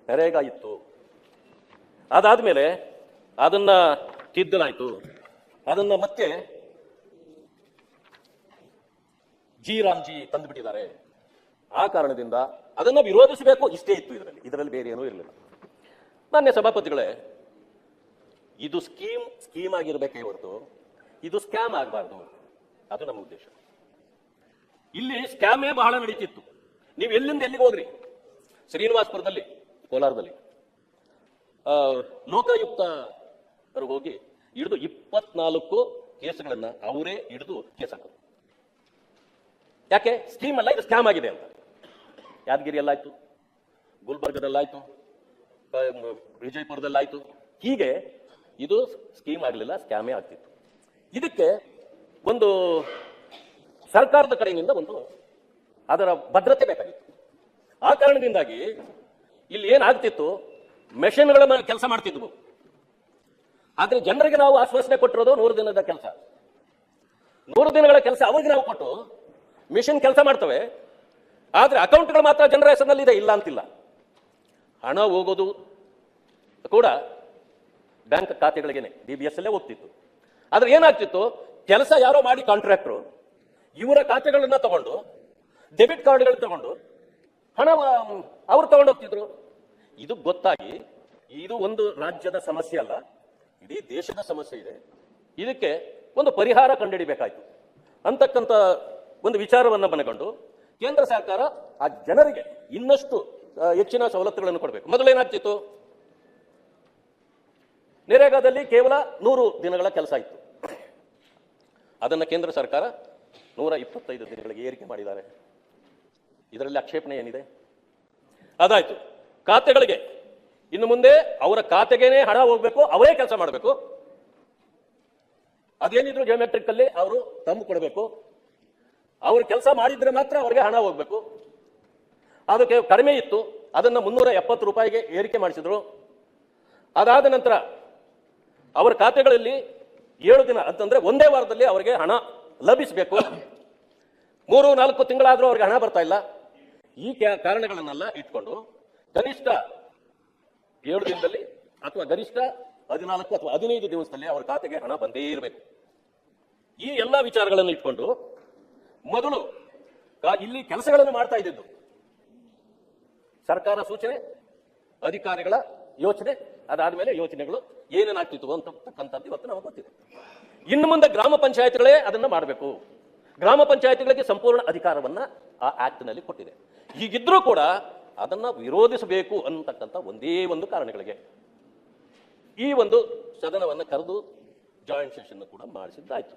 ನರೇಗಾ ಇತ್ತು. ಅದಾದ್ಮೇಲೆ ಅದನ್ನ ತಿದ್ದಲಾಯ್ತು. ಅದನ್ನ ಮತ್ತೆ ಜಿ ರಾಮ್ಜಿ ತಂದುಬಿಟ್ಟಿದ್ದಾರೆ. ಆ ಕಾರಣದಿಂದ ಅದನ್ನ ವಿರೋಧಿಸಬೇಕು, ಇಷ್ಟೇ ಇತ್ತು ಇದರಲ್ಲಿ ಬೇರೆ ಏನೂ ಇರಲಿಲ್ಲ. ಮಾನ್ಯ ಸಭಾಪತಿಗಳೇ, ಇದು ಸ್ಕೀಮ್ ಆಗಿರ್ಬೇಕೇ ಹೊರತು ಇದು ಸ್ಕ್ಯಾಮ್ ಆಗಬಾರ್ದು. ಅದು ನಮ್ಮ ಉದ್ದೇಶ. ಇಲ್ಲಿ ಸ್ಕ್ಯಾಮೇ ಬಹಳ ನಡೀತಿತ್ತು. ನೀವು ಎಲ್ಲಿಂದ ಎಲ್ಲಿಗೆ ಹೋದ್ರಿ? ಶ್ರೀನಿವಾಸಪುರದಲ್ಲಿ, ಕೋಲಾರದಲ್ಲಿ ಲೋಕಾಯುಕ್ತ ಹೋಗಿ ಹಿಡಿದು 24 ಕೇಸುಗಳನ್ನ ಅವರೇ ಹಿಡಿದು ಕೇಸ್ ಹಾಕೋದು. ಯಾಕೆ? ಸ್ಕೀಮ್ ಅಲ್ಲ, ಇದು ಸ್ಕ್ಯಾಮ್ ಆಗಿದೆ ಅಂತ. ಯಾದಗಿರಿಯಲ್ಲಾಯ್ತು, ಗುಲ್ಬರ್ಗದಲ್ಲಾಯ್ತು, ವಿಜಯಪುರದಲ್ಲಾಯ್ತು. ಹೀಗೆ ಇದು ಸ್ಕೀಮ್ ಆಗಲಿಲ್ಲ, ಸ್ಕ್ಯಾಮೇ ಆಗ್ತಿತ್ತು. ಇದಕ್ಕೆ ಒಂದು ಸರ್ಕಾರದ ಕಡೆಯಿಂದ ಒಂದು ಅದರ ಭದ್ರತೆ ಬೇಕಾಗಿತ್ತು. ಆ ಕಾರಣದಿಂದಾಗಿ ಇಲ್ಲಿ ಏನಾಗ್ತಿತ್ತು, ಮೆಷಿನ್ಗಳ ಮೇಲೆ ಕೆಲಸ ಮಾಡ್ತಿದ್ವು. ಆದ್ರೆ ಜನರಿಗೆ ನಾವು ಆಶ್ವಾಸನೆ ಕೊಟ್ಟಿರೋದು 100 ದಿನದ ಕೆಲಸ. 100 ದಿನಗಳ ಕೆಲಸ ಅವಾಗ ನಾವು ಕೊಟ್ಟು ಮಿಷಿನ್ ಕೆಲಸ ಮಾಡ್ತವೆ. ಆದ್ರೆ ಅಕೌಂಟ್ಗಳು ಮಾತ್ರ ಜನರ ಹೆಸರಿನಲ್ಲಿ ಇದೆ, ಇಲ್ಲ ಅಂತಿಲ್ಲ. ಹಣ ಹೋಗೋದು ಕೂಡ ಬ್ಯಾಂಕ್ ಖಾತೆಗಳಿಗೇನೆ, DBS ಅಲ್ಲೇ ಹೋಗ್ತಿತ್ತು. ಆದ್ರೆ ಏನಾಗ್ತಿತ್ತು, ಕೆಲಸ ಯಾರೋ ಮಾಡಿ ಕಾಂಟ್ರಾಕ್ಟರು ಇವರ ಖಾತೆಗಳನ್ನ ತಗೊಂಡು, ಡೆಬಿಟ್ ಕಾರ್ಡ್ಗಳು ತಗೊಂಡು ಹಣ ಅವ್ರು ತಗೊಂಡು ಹೋಗ್ತಿದ್ರು. ಇದು ಗೊತ್ತಾಗಿ ಇದು ಒಂದು ರಾಜ್ಯದ ಸಮಸ್ಯೆ ಅಲ್ಲ, ಇಡೀ ದೇಶದ ಸಮಸ್ಯೆ ಇದೆ. ಇದಕ್ಕೆ ಒಂದು ಪರಿಹಾರ ಕಂಡುಹಿಡಿಬೇಕಾಯ್ತು ಅಂತಕ್ಕಂಥ ಒಂದು ವಿಚಾರವನ್ನು ಮನಗೊಂಡು ಕೇಂದ್ರ ಸರ್ಕಾರ ಆ ಜನರಿಗೆ ಇನ್ನಷ್ಟು ಹೆಚ್ಚಿನ ಸವಲತ್ತುಗಳನ್ನು ಕೊಡಬೇಕು. ಮೊದಲೇನಾಗ್ತಿತ್ತು, ನರೇಗಾದಲ್ಲಿ ಕೇವಲ 100 ದಿನಗಳ ಕೆಲಸ ಇತ್ತು. ಅದನ್ನು ಕೇಂದ್ರ ಸರ್ಕಾರ 125 ದಿನಗಳಿಗೆ ಏರಿಕೆ ಮಾಡಿದ್ದಾರೆ. ಇದರಲ್ಲಿ ಆಕ್ಷೇಪಣೆ ಏನಿದೆ? ಅದಾಯ್ತು. ಖಾತೆಗಳಿಗೆ ಇನ್ನು ಮುಂದೆ ಅವರ ಖಾತೆಗೇನೆ ಹಣ ಹೋಗ್ಬೇಕು, ಅವರೇ ಕೆಲಸ ಮಾಡಬೇಕು. ಅದೇನಿದ್ರು ಜಿಯೋಮೆಟ್ರಿಕ್ ಅಲ್ಲಿ ಅವರು ತಂದು ಕೊಡಬೇಕು. ಅವರು ಕೆಲಸ ಮಾಡಿದ್ರೆ ಮಾತ್ರ ಅವರಿಗೆ ಹಣ ಹೋಗ್ಬೇಕು. ಅದಕ್ಕೆ ಕಡಿಮೆ ಇತ್ತು, ಅದನ್ನ 370 ರೂಪಾಯಿಗೆ ಏರಿಕೆ ಮಾಡಿಸಿದ್ರು. ಅದಾದ ನಂತರ ಅವರ ಖಾತೆಗಳಲ್ಲಿ 7 ದಿನ ಅಂತಂದ್ರೆ ಒಂದೇ ವಾರದಲ್ಲಿ ಅವರಿಗೆ ಹಣ ಲಭಿಸಬೇಕು. 3-4 ತಿಂಗಳಾದ್ರೂ ಅವರಿಗೆ ಹಣ ಬರ್ತಾ ಇಲ್ಲ. ಈ ಕಾರಣಗಳನ್ನೆಲ್ಲ ಇಟ್ಕೊಂಡು ಕನಿಷ್ಠ 7 ದಿನದಲ್ಲಿ ಅಥವಾ ಗರಿಷ್ಠ 14 ಅಥವಾ 15 ದಿವಸದಲ್ಲಿ ಅವರ ಖಾತೆಗೆ ಹಣ ಬಂದೇ ಇರಬೇಕು. ಈ ಎಲ್ಲ ವಿಚಾರಗಳನ್ನು ಇಟ್ಕೊಂಡು ಮೊದಲು ಇಲ್ಲಿ ಕೆಲಸಗಳನ್ನು ಮಾಡ್ತಾ ಇದ್ದಿದ್ದು ಸರ್ಕಾರ ಸೂಚನೆ, ಅಧಿಕಾರಿಗಳ ಯೋಚನೆ, ಅದಾದ್ಮೇಲೆ ಯೋಚನೆಗಳು ಏನೇನಾಗ್ತಿತ್ತು ಅಂತಕ್ಕಂಥದ್ದು ಇವತ್ತು ನಮಗೆ ಗೊತ್ತಿದೆ. ಇನ್ನು ಮುಂದೆ ಗ್ರಾಮ ಪಂಚಾಯತ್ಗಳೇ ಅದನ್ನ ಮಾಡಬೇಕು. ಗ್ರಾಮ ಪಂಚಾಯತ್ಗಳಿಗೆ ಸಂಪೂರ್ಣ ಅಧಿಕಾರವನ್ನ ಆ ಆಕ್ಟ್ ನಲ್ಲಿ ಕೊಟ್ಟಿದೆ. ಹೀಗಿದ್ರೂ ಕೂಡ ಅದನ್ನ ವಿರೋಧಿಸಬೇಕು ಅಂತಕ್ಕಂಥ ಒಂದೇ ಒಂದು ಕಾರಣಗಳಿಗೆ ಈ ಒಂದು ಸದನವನ್ನು ಕರೆದು ಜಾಯಿಂಟ್ ಸೆಷನ್ ಕೂಡ ಮಾಡಿಸಿದ್ದಾಯ್ತು.